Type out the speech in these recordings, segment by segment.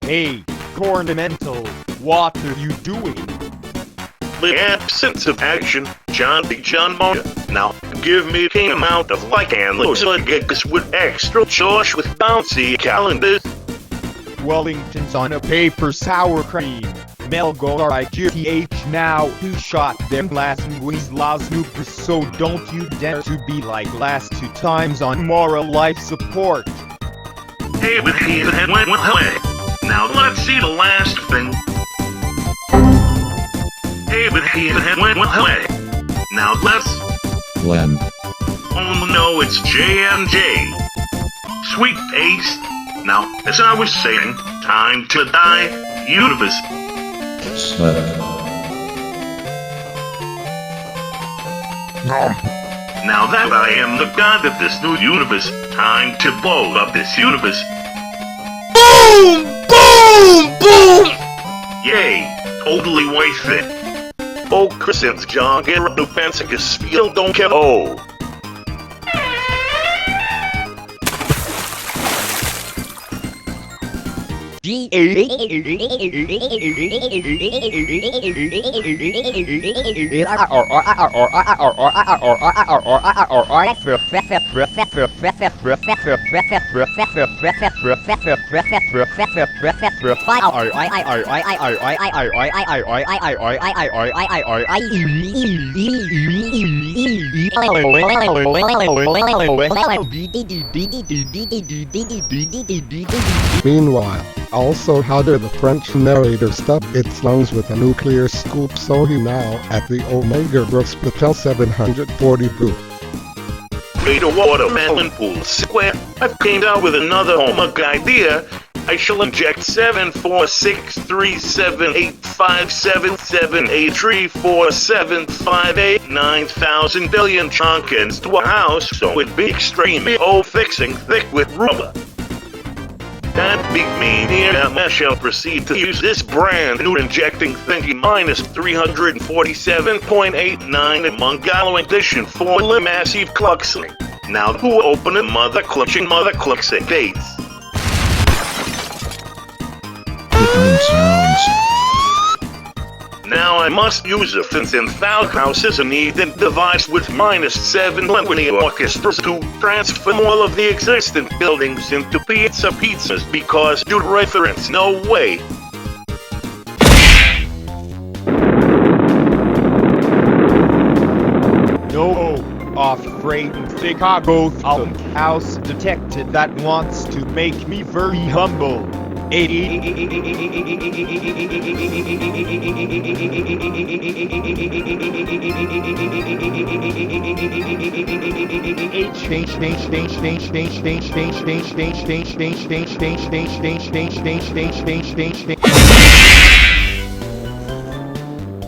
Hey, Cornamental, what are you doing? The absence of action, John Moya. Now, give me an amount of like analysis gigs with extra choice with bouncy calendars. Wellingtons on a paper sour cream. Melgo IGTH now who shot them last week's Las Noobers, so don't you dare to be like last 2 times on moral life support. Hey, with he that went with away. Now let's see the last thing. Hey, with he that went with away. Now let's... Len. Oh no, it's J&J. Sweet taste. Now, as I was saying, time to die, universe. Slip. Now that I am the god of this new universe, time to blow up this universe. Boom! Boom! Boom! Yay! Totally worth it. Oh, Christians, John Gerard Fancicus Field don't care. Oh. Meanwhile, also how did the French narrator stub its lungs with a nuclear scoop, so he now at the Omega Brooks Patel 740 booth. Made a watermelon pool square. I've came down with another homework idea. I shall inject 7463785778347589000 billion Chonkens to a house, so it be extremio fixing thick with rubber. That big mean I shall proceed to use this brand new injecting thingy minus 347.89 in Mongolo edition for the massive cluxing. Now who open a mother clutching dates? Now I must use a Vincent Falkhouse as a needed device with minus 7 Lithuanian orchestras to transform all of the existing buildings into pizzas because due to reference, no way. No, afraid Chicago house detected that wants to make me very humble.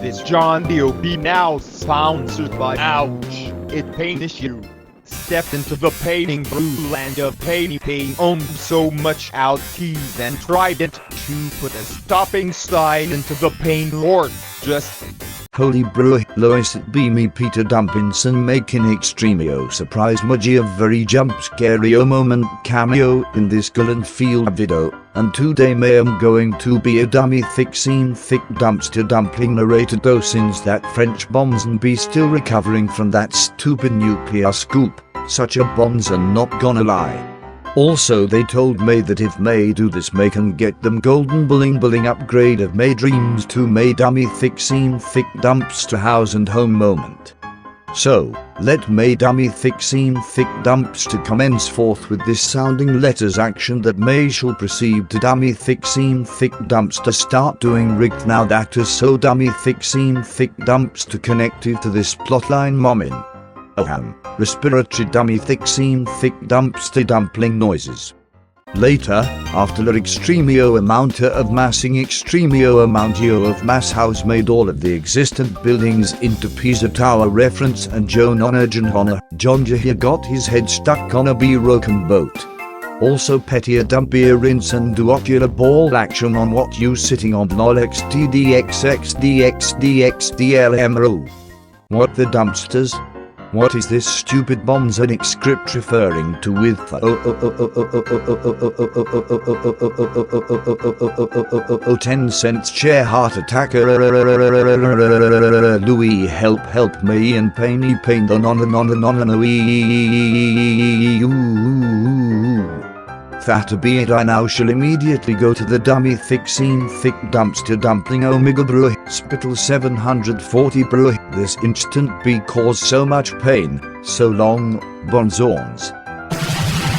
This John D.O.B. now sponsored by Ouch, It Pain Issue. Stepped into the painting blue land of painting so much out keys and tried it to put a stopping sign into the pain lord. Just Holy bro, Lois it be me Peter Dumpinson making extremio surprise emoji of very jump scary moment cameo in this Gulfield video, and today I am going to be a dummy thick dumpster dumpling narrator though since that French bombs and be still recovering from that stupid nuclear scoop, such a bombs are not gonna lie. Also they told May that if May do this May can get them golden bling upgrade of May dreams to May dummy thick dumpster house and home moment. So, let May dummy thick dumpster commence forth with this sounding letters action that May shall proceed to dummy thick dumpster start doing rigged now that is so dummy thick dumpster connected to this plotline MOMEN. Respiratory dummy thick dumpster dumpling noises. Later, after the extremio amount of massing extremio amountio of mass house made all of the existent buildings into Pisa Tower reference and John Jahia got his head stuck on a broken boat. Also pettier dumpier rinse and do ocular ball action on what you sitting on Nolex TDXXDXDXDLMRO. What the dumpsters? What is this stupid Bonzonic script referring to with 10 cents chair heart attacker Louis help me and pain the non that be it, I now shall immediately go to the dummy THICCIN thick dumpster dumpling omega brew spittle 740 brew this instant be cause so much pain, so long, bonzorns.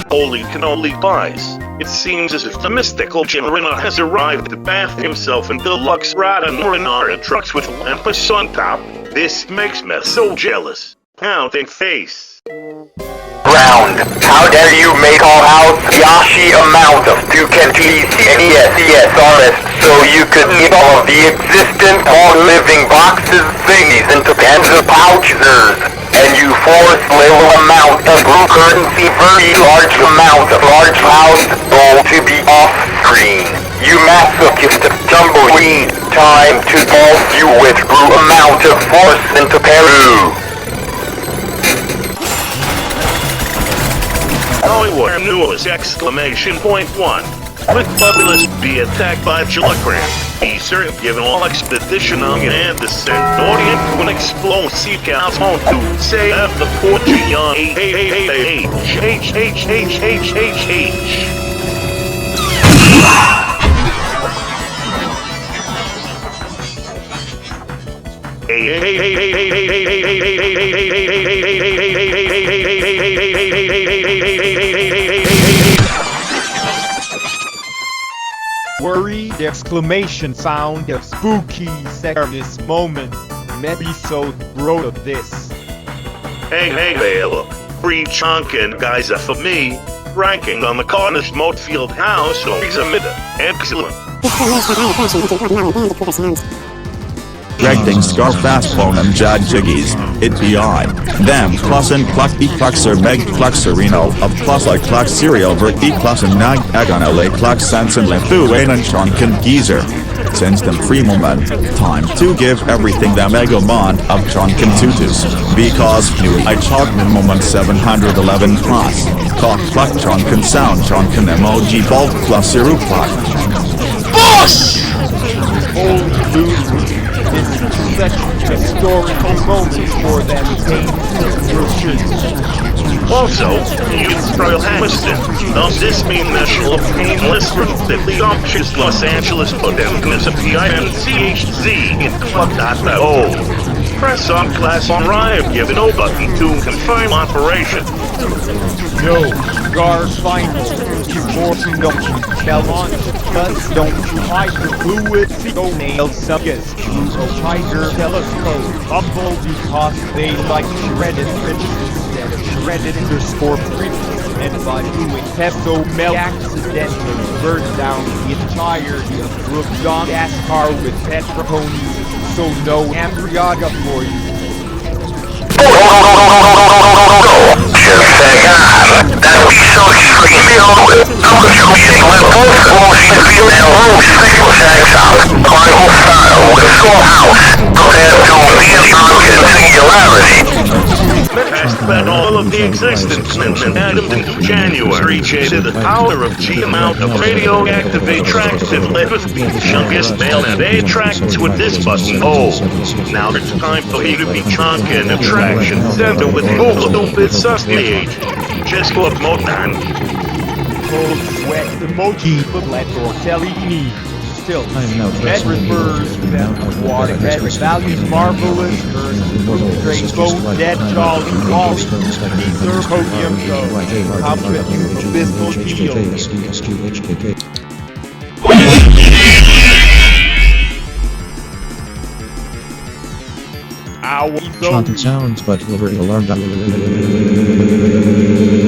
Holy cannoli pies. It seems as if the mystical Generina has arrived to bath himself in deluxe Radanorinara trucks with Olympus on top. This makes me so jealous. Pounding face. Round. How dare you make all out Yashi amount of THICCIN NESESRS so you could eat all of the existent all living boxes thingies into pens of pouchers, and you force little amount of blue currency very large amount of large house gold to be off screen. You masochist tumbleweed, time to pulse you with blue amount of force into Peru. Hollywood News exclamation point 1. With Bubulus be attacked by Kilogram. Easter given all expedition on and the Centaurian to an explosive counts on to save the poor Gion Worried exclamation sound of spooky this moment. Maybe so bro of this. Hey, look. Free Chonken guys are for me. Ranking on the cornish Motefield house or examiner. Excellent. Regding scarf fastbone and jad jiggies, it be I. Them plus and pluck e pluxer meg pluxerino of plus like pluck cereal ver e plus and nag agana le pluck sense and Lithuanian Chonkens geezer. Since them free moment, time to give everything them egomon of Chonkentutus. Because new I Chogman moment 711 plus. Cock pluck Chonken sound Chonken emoji bolt plus zero pluck. Boss! Holy dude. This is such a historical moment for them pain. Also, youth Royal Hamilton. Does this mean national painless relatively obvious Los Angeles Potemkin of the INCHZ in Club.O? Press on class on Riot given O button to confirm operation. No, Garf final. You forcing don't you tell on us, don't you hide your fluid nail suckers. Juyo Juyo telescope. Humble because they like shredded riches instead of shredded _3. And by doing pesto melt accidentally burn down the entirety of Brook John gas car with petroconies. So no Ambriaga for you. Spent all of the existence and added into January created the power of G amount of radioactive attractive levels being youngest male and attracts with this button. Oh, now it's time for you to be Chonken attraction center with stupid sussage. Just look MOMEN. Cold sweat emoji but or tellini. Still, red refers to them water red values marvelous versus great both dead jolly golly. These are podium go. How could you abysmal feel? Chonken sounds, but very alarmed.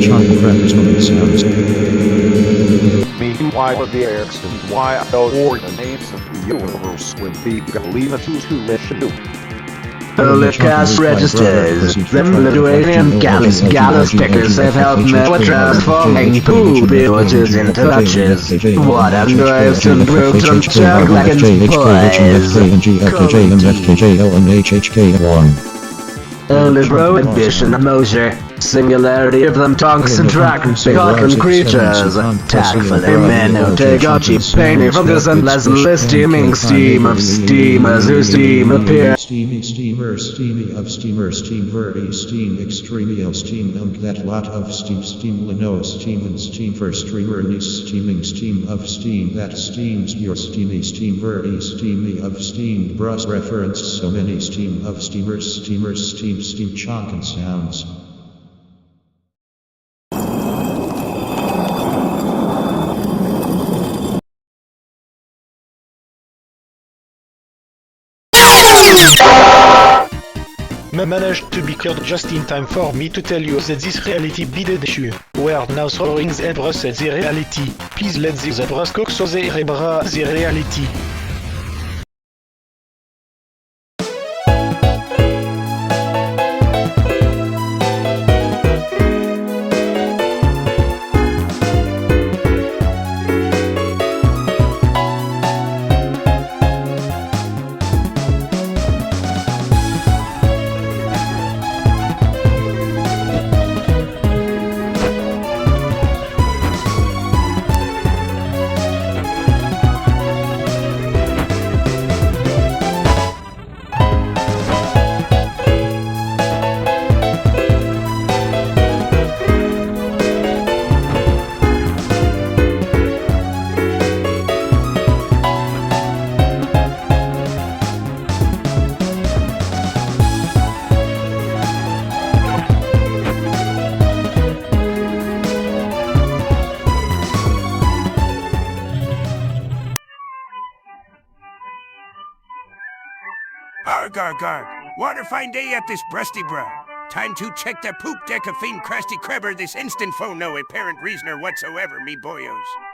Chonken crackers no sounds. Why would the extent why I don't order the names of the universe would be leave it to listen to. Cast registers. The Lithuanian gallus stickers have helped me with transforming poopi watches into touches. What androids and broken Chonken's boys. Early prohibition of Mosher. Singularity of them tonks and track. Cock creatures. Tactfully men who take out cheap penny from this unpleasantly steaming steam of steamers who steam appear. Steamy steamer, steamy of steamer, steam very steam extremio steam that lot of steam lino steam and steam for streamer nice steaming steam of steam that steams your steamy steam very steamy of steam brush reference so many steam of steamers steam chonken sounds. Managed to be killed just in time for me to tell you that this reality be the issue. We're now throwing the bros at the reality. Please let the bros cook so they rebra the reality. Arg. What a fine day at this breasty bra. Time to check the poop deck of fiend crusty crabber this instant phone no apparent reasoner whatsoever, me boyos.